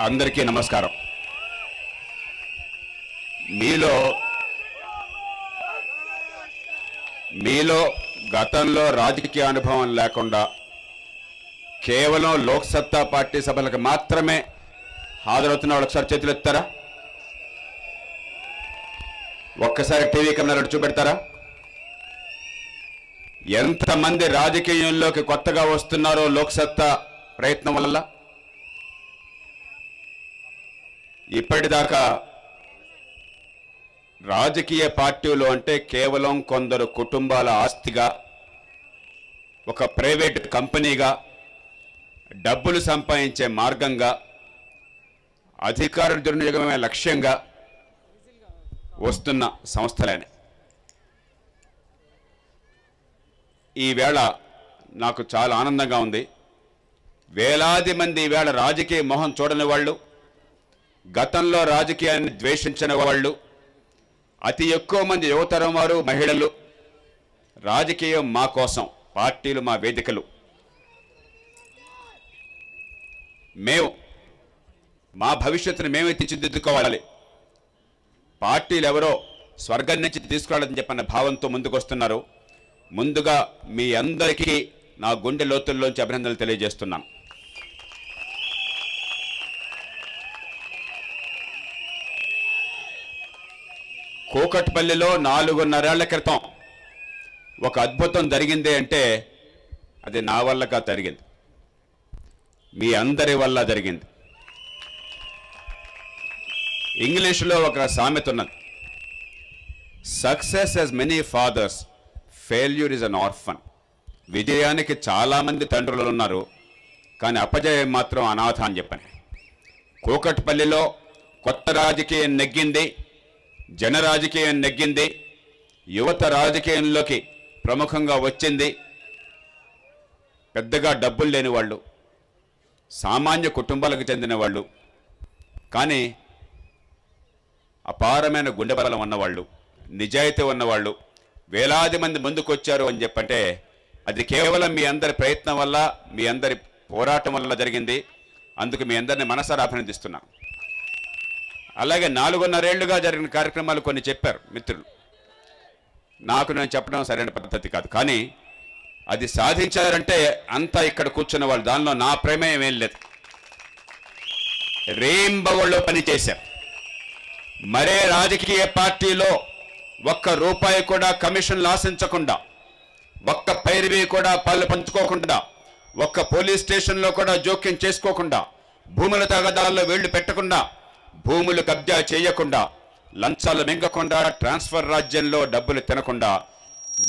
అందరికీ నమస్కారం. మీలో గతంలో రాజకీయ అనుభవం లేకుండా కేవలం లోక్సత్తా పార్టీ సభలకు మాత్రమే హాజరవుతున్న వాళ్ళు ఒకసారి చేతులు ఎత్తారా? ఒక్కసారి టీవీ కెమెరాలో చూపెడతారా? ఎంతమంది రాజకీయంలోకి కొత్తగా వస్తున్నారో లోక్సత్తా ప్రయత్నం వల్ల? ఇప్పటిదాకా రాజకీయ పార్టీలు అంటే కేవలం కొందరు కుటుంబాల ఆస్తిగా, ఒక ప్రైవేట్ కంపెనీగా, డబ్బులు సంపాదించే మార్గంగా, అధికార దుర్వినియోగమే లక్ష్యంగా వస్తున్న సంస్థలేనే. ఈవేళ నాకు చాలా ఆనందంగా ఉంది. వేలాది మంది ఈవేళ రాజకీయ మొహం చూడని వాళ్ళు, గతంలో రాజకీయాన్ని ద్వేషించిన వాళ్ళు, అతి ఎక్కువ మంది యువతరం వారు, మహిళలు రాజకీయం మా కోసం, పార్టీలు మా వేదికలు, మేము మా భవిష్యత్తును మేమే తీర్చిదిద్దుకోవాలి, పార్టీలు ఎవరో స్వర్గం నుంచి తీసుకురావాలని చెప్పన్న భావంతో ముందుకొస్తున్నారు. ముందుగా మీ అందరికీ నా గుండె లోతుల్లోంచి అభినందనలు తెలియజేస్తున్నాను. కూకట్పల్లిలో 4.5 ఏళ్ల క్రితం ఒక అద్భుతం జరిగింది అంటే అది నా వల్లగా జరిగింది, మీ అందరి వల్ల జరిగింది. ఇంగ్లీష్లో ఒక సామెత ఉన్నది, success has many fathers, failure is an orphan. విజయానికి చాలామంది తండ్రులు ఉన్నారు, కానీ అపజయం మాత్రం అనాథ అని చెప్పని. కూకట్పల్లిలో కొత్త రాజకీయం నెగ్గింది, జన రాజకీయం నెగ్గింది, యువత రాజకీయంలోకి ప్రముఖంగా వచ్చింది. పెద్దగా డబ్బులు లేని వాళ్ళు, సామాన్య కుటుంబాలకు చెందిన వాళ్ళు, కానీ అపారమైన గుండె బలం ఉన్నవాళ్ళు, నిజాయితీ ఉన్నవాళ్ళు వేలాది మంది ముందుకు వచ్చారు అని చెప్పంటే అది కేవలం మీ అందరి ప్రయత్నం వల్ల, మీ అందరి పోరాటం వల్ల జరిగింది. అందుకు మీ అందరిని మనసారా అభినందిస్తున్నాను. అలాగే 4.5 ఏళ్లుగా జరిగిన కార్యక్రమాలు కొన్ని చెప్పారు మిత్రులు. నాకు నేను చెప్పడం సరైన పద్ధతి కాదు, కానీ అది సాధించారంటే అంతా ఇక్కడ కూర్చున్న వాళ్ళు, దానిలో నా ప్రమేయం ఏం లేదు. రేయింబవళ్ళు పనిచేశారు. మరే రాజకీయ పార్టీలో ఒక్క రూపాయి కూడా కమిషన్లు ఆశించకుండా, ఒక్క పైరవీ కూడా పాలు పంచుకోకుండా, ఒక్క పోలీస్ స్టేషన్లో కూడా జోక్యం చేసుకోకుండా, భూముల తగాదాల్లో వేళ్లు పెట్టకుండా, భూములు కబ్జా చేయకుండా, లంచాలు మింగకుండా, ట్రాన్స్ఫర్ రాజ్యంలో డబ్బులు తినకుండా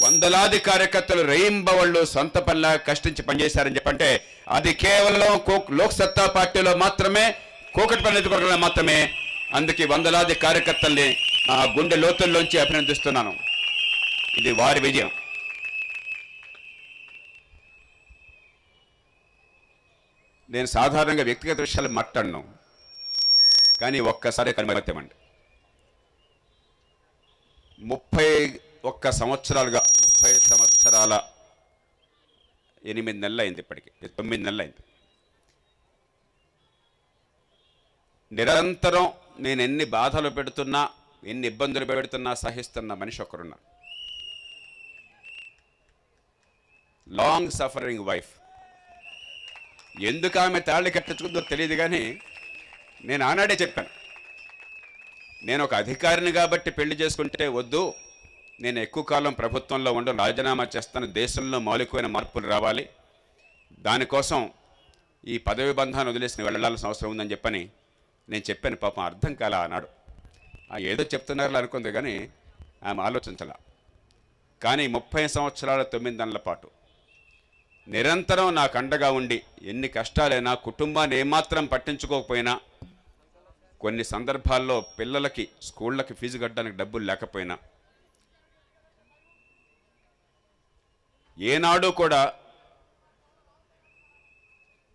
వందలాది కార్యకర్తలు రేయింబవళ్ళు సొంత పనిలా కష్టించి పనిచేశారని చెప్పంటే అది కేవలం లోక్సత్తా పార్టీలో మాత్రమే, కూకట్పల్లి నియోజకవర్గంలో మాత్రమే. అందుకే వందలాది కార్యకర్తల్ని నా గుండె లోతుల్లోంచి అభినందిస్తున్నాను. ఇది వారి విజయం. నేను సాధారణంగా వ్యక్తిగత విషయాలు మాట్లాడను, కానీ ఒక్కసారి కనిపెట్టమండి. 31 సంవత్సరాలుగా, 30 సంవత్సరాల 8 నెలలు అయింది, ఇప్పటికి 9 నెలలు అయింది. నిరంతరం నేను ఎన్ని బాధలు పెడుతున్నా, ఎన్ని ఇబ్బందులు పెడుతున్నా సహిస్తున్న మనిషి ఒకరున్నారు. Long suffering wife. ఎందుకు ఆమె తాళి కట్టించుకుందో తెలియదు, కానీ నేను ఆనాడే చెప్పాను, నేను ఒక అధికారిని కాబట్టి పెళ్లి చేసుకుంటే వద్దు, నేను ఎక్కువ కాలం ప్రభుత్వంలో ఉండి రాజీనామా చేస్తాను, దేశంలో మౌలికమైన మార్పులు రావాలి, దానికోసం ఈ పదవి బంధాన్ని వదిలేసి వెళ్ళాల్సిన అవసరం ఉందని చెప్పని నేను చెప్పాను. పాపం అర్థం కాల ఆనాడు. ఏదో చెప్తున్నారో అనుకుంది, కానీ ఆమె ఆలోచించాల. కానీ 30 సంవత్సరాల 9 నెలల పాటు నిరంతరం నాకు అండగా ఉండి, ఎన్ని కష్టాలైనా, కుటుంబాన్ని ఏమాత్రం పట్టించుకోకపోయినా, కొన్ని సందర్భాల్లో పిల్లలకి స్కూళ్ళకి ఫీజు కట్టడానికి డబ్బులు లేకపోయినా, ఏనాడు కూడా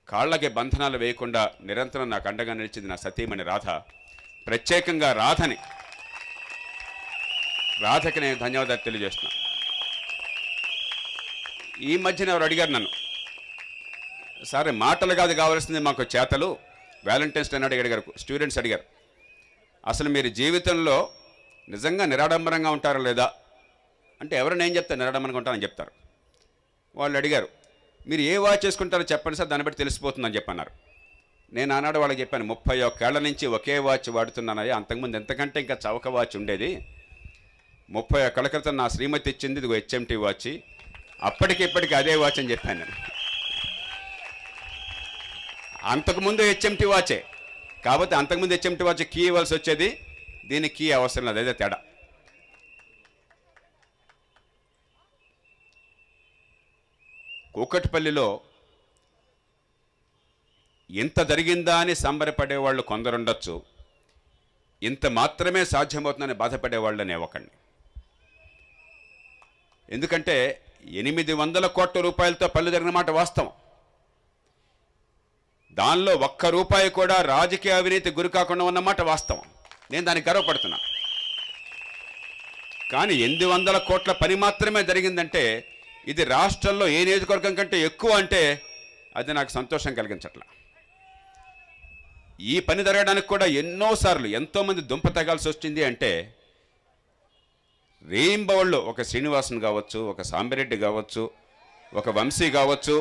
కాళ్ళకి బంధనాలు వేయకుండా నిరంతరం నాకు అండగా నిలిచింది నా సతీమణి రాధ. ప్రత్యేకంగా రాధకి నేను ధన్యవాదాలు తెలియజేస్తున్నాను. ఈ మధ్యన ఎవరు అడిగారు నన్ను, సరే మాటలు కాదు కావాల్సింది మాకు చేతలు, వ్యాలంటైన్స్ డే నాడు అడిగారు, స్టూడెంట్స్ అడిగారు, అసలు మీరు జీవితంలో నిజంగా నిరాడంబరంగా ఉంటారా లేదా అంటే ఎవరైనా ఏం చెప్తారు, నిరాడంబరంగా ఉంటారని చెప్తారు. వాళ్ళు అడిగారు, మీరు ఏ వాచ్ చేసుకుంటారో చెప్పండి సార్, దాన్ని బట్టి తెలిసిపోతుందని చెప్పన్నారు. నేను ఆనాడు వాళ్ళకి చెప్పాను, 31 ఏళ్ల నుంచి ఒకే వాచ్ వాడుతున్నానయ్యా, అంతకుముందు ఎంతకంటే ఇంకా చౌక వాచ్ ఉండేది. 31 ఏళ్ల క్రితం నా శ్రీమతి ఇచ్చింది ఇదిగో HMT వాచ్, అప్పటికిప్పటికి అదే వాచ్ అని చెప్పాను నేను. అంతకుముందు HMT వాచే, కాబట్టి అంతకుముందు HMT వాచ్ కీ ఇవ్వాల్సి వచ్చేది, దీనికి కీ అవసరం లేదు, అదే తేడా. కూకట్పల్లిలో ఇంత జరిగిందా అని సంబరపడేవాళ్ళు కొందరుండొచ్చు, ఇంత మాత్రమే సాధ్యమవుతుందని బాధపడేవాళ్ళు నేను ఒకడిని. ఎందుకంటే 800 కోట్ల రూపాయలతో పనులు జరిగిన మాట వాస్తవం. దానిలో ₹1 కూడా రాజకీయ అవినీతి గురి కాకుండా ఉన్నమాట వాస్తవం. నేను దానికి గర్వపడుతున్నా. కానీ 800 కోట్ల పని మాత్రమే జరిగిందంటే ఇది రాష్ట్రంలో ఏ నియోజకవర్గం కంటే ఎక్కువ అంటే అది నాకు సంతోషం కలిగించట్లా. ఈ పని జరగడానికి కూడా ఎన్నోసార్లు ఎంతోమంది దుంప తగాల్సి వచ్చింది. అంటే రేయింబవళ్ళు ఒక శ్రీనివాసన్ కావచ్చు, ఒక సాంబిరెడ్డి కావచ్చు, ఒక వంశీ కావచ్చు,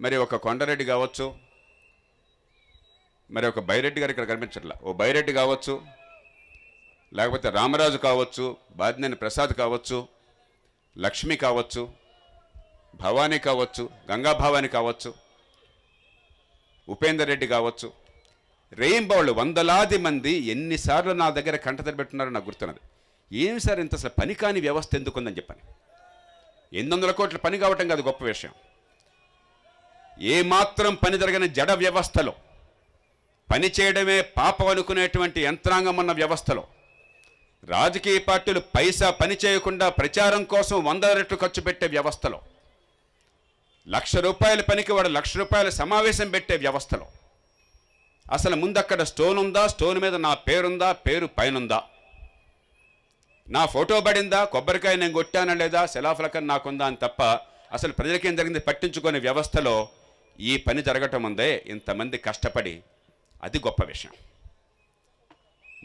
మరి ఒక కొండరెడ్డి కావచ్చు, మరి ఒక బైరెడ్డి గారు ఇక్కడ కనిపించట్లా, ఓ బైరెడ్డి కావచ్చు, లేకపోతే రామరాజు కావచ్చు, బాదినేని ప్రసాద్ కావచ్చు, లక్ష్మి కావచ్చు, భవానీ కావచ్చు, గంగా భవానీ కావచ్చు, ఉపేందర్ రెడ్డి కావచ్చు, రేయింబవళ్ళు వందలాది మంది ఎన్నిసార్లు నా దగ్గర కంటతడి పెట్టున్నారో నాకు గుర్తున్నది. ఏమి సార్ ఇంత అసలు పని కాని వ్యవస్థ ఎందుకుందని చెప్పాను. 800 కోట్ల పని కావటం కాదు గొప్ప విషయం. ఏమాత్రం పని జరగని జడ వ్యవస్థలో, పని చేయడమే పాపం అనుకునేటువంటి యంత్రాంగం ఉన్న వ్యవస్థలో, రాజకీయ పార్టీలు పైసా పని చేయకుండా ప్రచారం కోసం 100 రెట్లు ఖర్చు పెట్టే వ్యవస్థలో, ₹1,00,000 పనికి వాడు ₹1,00,000 సమావేశం పెట్టే వ్యవస్థలో అసలు ముందు అక్కడ స్టోన్ ఉందా, స్టోన్ మీద నా పేరుందా, పేరు పైనుందా, నా ఫోటో పడిందా, కొబ్బరికాయ నేను కొట్టానా లేదా, శిలాఫలకం నాకుందా అని తప్ప అసలు ప్రజలకేం జరిగింది పట్టించుకునే వ్యవస్థలో ఈ పని జరగటం ఉందే, ఇంతమంది కష్టపడి, అది గొప్ప విషయం.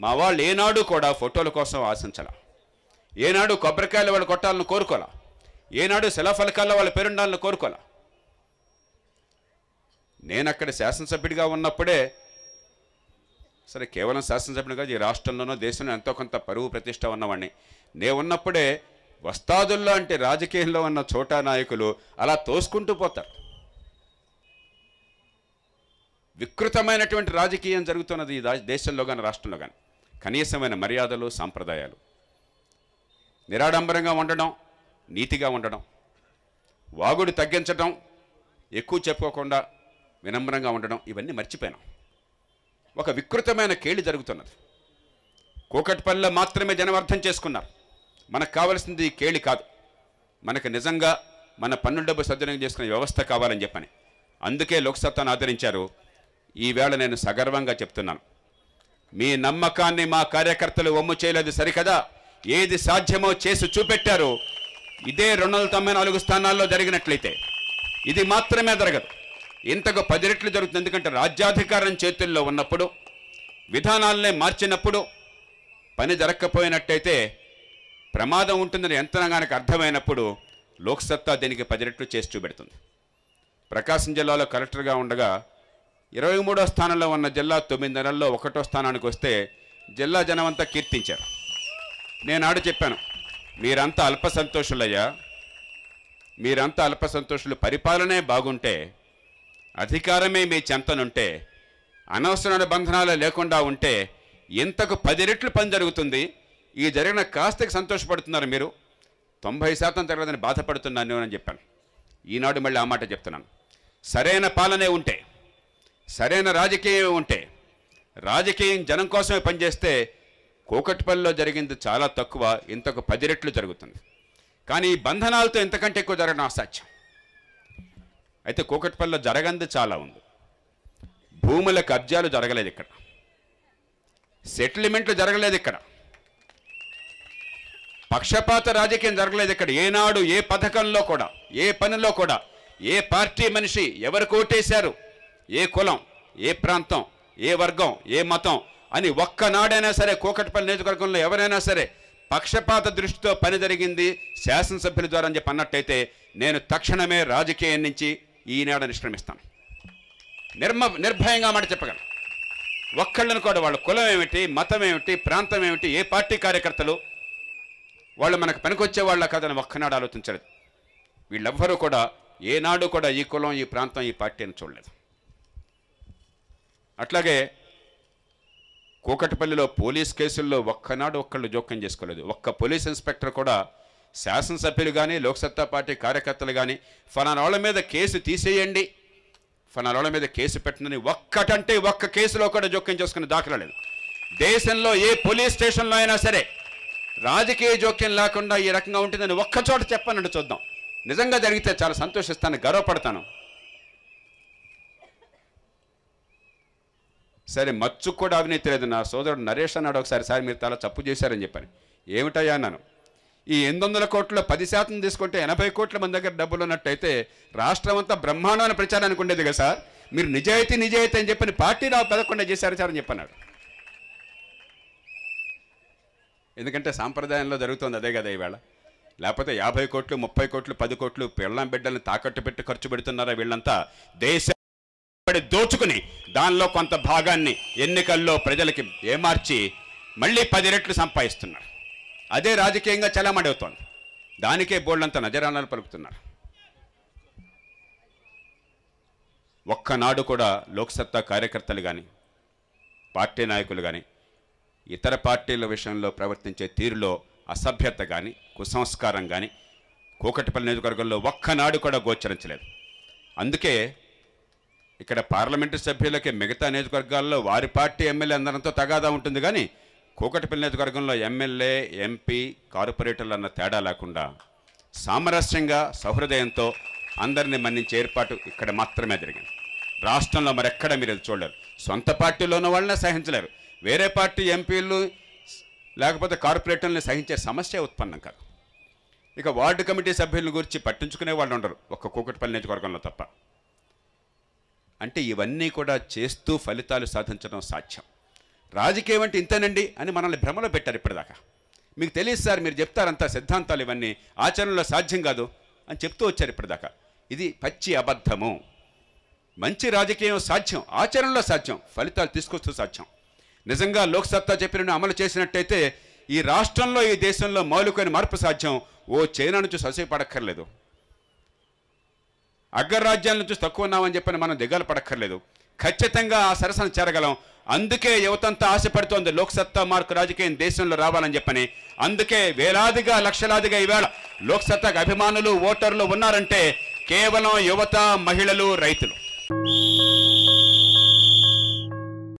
మా వాళ్ళు ఏనాడు కూడా ఫోటోల కోసం ఆశించాల, ఏనాడు కొబ్బరికాయలు వాళ్ళు కొట్టాలని కోరుకోవాలా, ఏనాడు శిలాఫలకాల్లో వాళ్ళ పేరుండాలని కోరుకోవాలా. నేను అక్కడ శాసనసభ్యుడిగా ఉన్నప్పుడే, సరే కేవలం శాసనసభ్యుడిగా ఈ రాష్ట్రంలోనో దేశంలో ఎంతో కొంత పరువు ప్రతిష్ట ఉన్నవాడిని, నేను ఉన్నప్పుడే వస్తాదుల్లో అంటే రాజకీయంలో ఉన్న చోటా నాయకులు అలా తోసుకుంటూ పోతారు. వికృతమైనటువంటి రాజకీయం జరుగుతున్నది ఈ దేశంలో కానీ రాష్ట్రంలో కానీ. కనీసమైన మర్యాదలు, సాంప్రదాయాలు, నిరాడంబరంగా ఉండడం, నీతిగా ఉండడం, వాగుడు తగ్గించడం, ఎక్కువ చెప్పుకోకుండా వినమ్రంగా ఉండడం, ఇవన్నీ మర్చిపోయినాం. ఒక వికృతమైన కేళి జరుగుతున్నది. కూకట్పల్లిలో మాత్రమే జనం అర్థం చేసుకున్నారు, మనకు కావాల్సింది ఈ కేళి కాదు, మనకు నిజంగా మన పన్నుల డబ్బు సద్వినియోగం చేసుకునే వ్యవస్థ కావాలని చెప్పని. అందుకే లోక్సత్తాను ఆదరించారు. ఈవేళ నేను సగర్వంగా చెప్తున్నాను, మీ నమ్మకాన్ని మా కార్యకర్తలు వమ్ము చేయలేదు సరికదా, ఏది సాధ్యమో చేసి చూపెట్టారు. ఇదే 294 స్థానాల్లో జరిగినట్లయితే ఇది మాత్రమే జరగదు, ఇంతకు 10 రెట్లు జరుగుతుంది. ఎందుకంటే రాజ్యాధికారం చేతుల్లో ఉన్నప్పుడు, విధానాలనే మార్చినప్పుడు పని జరగకపోయినట్టయితే ప్రమాదం ఉంటుందని యంత్రాంగానికి అర్థమైనప్పుడు లోక్సత్తా దీనికి 10 రెట్లు చేసి చూపెడుతుంది. ప్రకాశం జిల్లాలో కలెక్టర్గా ఉండగా 23వ స్థానంలో ఉన్న జిల్లా 9 నెలల్లో 1వ స్థానానికి వస్తే జిల్లా జనమంతా కీర్తించారు. నేను ఆడు చెప్పాను, మీరంతా అల్ప సంతోషులయ్యా, మీరంతా అల్ప సంతోషులు. పరిపాలనే బాగుంటే, అధికారమే మీ చెంతనుంటే, అనవసరమైన బంధనాలు లేకుండా ఉంటే ఇంతకు 10 రెట్లు పని జరుగుతుంది. ఈ జరిగిన కాస్తకి సంతోషపడుతున్నారు మీరు, 90% జరగదని బాధపడుతున్నాను అని చెప్పాను. ఈనాడు మళ్ళీ ఆ మాట చెప్తున్నాను. సరైన పాలనే ఉంటే, సరైన రాజకీయం ఉంటే, రాజకీయం జనం కోసమే పనిచేస్తే కూకట్పల్లిలో జరిగింది చాలా తక్కువ, ఇంతకు 10 రెట్లు జరుగుతుంది. కానీ ఈ బంధనాలతో ఇంతకంటే ఎక్కువ జరగడం అసాధ్యం. అయితే కూకట్పల్లిలో జరగంది చాలా ఉంది. భూముల కబ్జాలు జరగలేదు ఇక్కడ, సెటిల్మెంట్లు జరగలేదు ఇక్కడ, పక్షపాత రాజకీయం జరగలేదు ఇక్కడ. ఏనాడు ఏ పథకంలో కూడా, ఏ పనిలో కూడా, ఏ పార్టీ మనిషి ఎవరు కోటేశారు, ఏ కులం, ఏ ప్రాంతం, ఏ వర్గం, ఏ మతం అని ఒక్కనాడైనా సరే కూకట్పల్లి నియోజకవర్గంలో ఎవరైనా సరే పక్షపాత దృష్టితో పని జరిగింది శాసనసభ్యుల ద్వారా అని చెప్పి అన్నట్టయితే నేను తక్షణమే రాజకీయం నుంచి ఈనాడు నిష్క్రమిస్తాను. నిర్భయంగా మాట చెప్పగలను. ఒక్కళ్ళను కూడా వాళ్ళ కులం ఏమిటి, మతం ఏమిటి, ప్రాంతం ఏమిటి, ఏ పార్టీ కార్యకర్తలు వాళ్ళు మనకు పనికొచ్చే వాళ్ళ కథను ఒక్కనాడు ఆలోచించలేదు. వీళ్ళెవ్వరూ కూడా ఏనాడు కూడా ఈ కులం, ఈ ప్రాంతం, ఈ పార్టీ అని చూడలేదు. అట్లాగే కూకట్పల్లిలో పోలీస్ కేసుల్లో ఒక్కనాడు ఒక్కళ్ళు జోక్యం చేసుకోలేదు. ఒక్క పోలీస్ ఇన్స్పెక్టర్ కూడా శాసనసభ్యులు కానీ లోక్సత్తా పార్టీ కార్యకర్తలు కానీ ఫలానా వాళ్ళ మీద కేసు తీసేయండి, ఫలానా వాళ్ళ మీద కేసు పెట్టనని ఒక్కటంటే ఒక్క కేసులో కూడా జోక్యం చేసుకునే దాఖలా లేదు. దేశంలో ఏ పోలీస్ స్టేషన్లో అయినా సరే రాజకీయ జోక్యం లేకుండా ఈ రకంగా ఉంటుందని ఒక్కచోట చెప్పానంటే చూద్దాం. నిజంగా జరిగితే చాలా సంతోషిస్తాను, గర్వపడతాను. సరే, మచ్చు కూడా అవినీతి లేదు. నా సోదరుడు నరేష్ అన్నాడు ఒకసారి, సార్ మీరు చాలా తప్పు చేశారని చెప్పని. ఏమిటయ్యా అన్నాను. ఈ 800 కోట్ల 10% తీసుకుంటే 80 కోట్ల మంది దగ్గర డబ్బులు ఉన్నట్టయితే రాష్ట్రం అంతా బ్రహ్మాండమైన ప్రచారానికి ఉండేది కదా సార్. మీరు నిజాయితీ అని చెప్పని పార్టీ రావు పెదకుండా చేశారు సార్ అని చెప్పన్నాడు. ఎందుకంటే సాంప్రదాయంలో జరుగుతుంది అదే కదా ఈవేళ. లేకపోతే 50 కోట్లు, 30 కోట్లు, 10 కోట్లు పిల్లం బిడ్డల్ని తాకట్టు పెట్టి ఖర్చు పెడుతున్నారా వీళ్ళంతా? దేశ దోచుకుని దానిలో కొంత భాగాన్ని ఎన్నికల్లో ప్రజలకి ఏమార్చి మళ్ళీ 10 రెట్లు సంపాదిస్తున్నారు. అదే రాజకీయంగా చలామణి అవుతోంది. దానికే బోళ్ళంతా నజరానాలు పలుకుతున్నారు. ఒక్కనాడు కూడా లోక్సత్తా కార్యకర్తలు కానీ పార్టీ నాయకులు కానీ ఇతర పార్టీల విషయంలో ప్రవర్తించే తీరులో అసభ్యత కానీ కుసంస్కారం కానీ కూకట్పల్లి నియోజకవర్గంలో ఒక్కనాడు కూడా గోచరించలేదు. అందుకే ఇక్కడ పార్లమెంటు సభ్యులకి మిగతా నియోజకవర్గాల్లో వారి పార్టీ ఎమ్మెల్యే అందరంతో తగాదా ఉంటుంది, కానీ కూకట్పల్లి నియోజకవర్గంలో ఎమ్మెల్యే, ఎంపీ, కార్పొరేటర్లు అన్న తేడా లేకుండా సామరస్యంగా సహృదయంతో అందరినీ మన్నించే ఏర్పాటు ఇక్కడ మాత్రమే జరిగింది. రాష్ట్రంలో మరెక్కడ మీరు అది చూడలేరు. సొంత పార్టీలో ఉన్న వాళ్ళనే సహించలేరు, వేరే పార్టీ ఎంపీలు లేకపోతే కార్పొరేటర్లని సహించే సమస్య ఉత్పన్నం కాదు. ఇక వార్డు కమిటీ సభ్యుల గురించి పట్టించుకునే వాళ్ళు ఉండరు ఒక్క కూకట్పల్లి నియోజకవర్గంలో తప్ప. అంటే ఇవన్నీ కూడా చేస్తూ ఫలితాలు సాధించడం సాధ్యం. రాజకీయం అంటే ఇంతేనండి అని మనల్ని భ్రమలో పెట్టారు ఇప్పటిదాకా. మీకు తెలియదు సార్, మీరు చెప్తారంతా సిద్ధాంతాలు, ఇవన్నీ ఆచరణలో సాధ్యం కాదు అని చెప్తూ వచ్చారు ఇప్పటిదాకా. ఇది పచ్చి అబద్ధము. మంచి రాజకీయం సాధ్యం, ఆచరణలో సాధ్యం, ఫలితాలు తీసుకొస్తూ సాధ్యం. నిజంగా లోక్సత్తా చెప్పిన అమలు చేసినట్టయితే ఈ రాష్ట్రంలో, ఈ దేశంలో మౌలికమైన మార్పు సాధ్యం. ఓ చైనా నుంచి ససేపడక్కర్లేదు, అగ్రరాజ్యాల నుంచి తక్కువ ఉన్నామని చెప్పని మనం దిగాలు పడక్కర్లేదు. ఖచ్చితంగా ఆ సరసన చేరగలం. అందుకే యువతంతా ఆశపడుతోంది లోక్సత్తా మార్కు రాజకీయం దేశంలో రావాలని చెప్పని. అందుకే వేలాదిగా, లక్షలాదిగా ఈవేళ లోక్సత్తాకు అభిమానులు, ఓటర్లు ఉన్నారంటే కేవలం యువత, మహిళలు, రైతులు.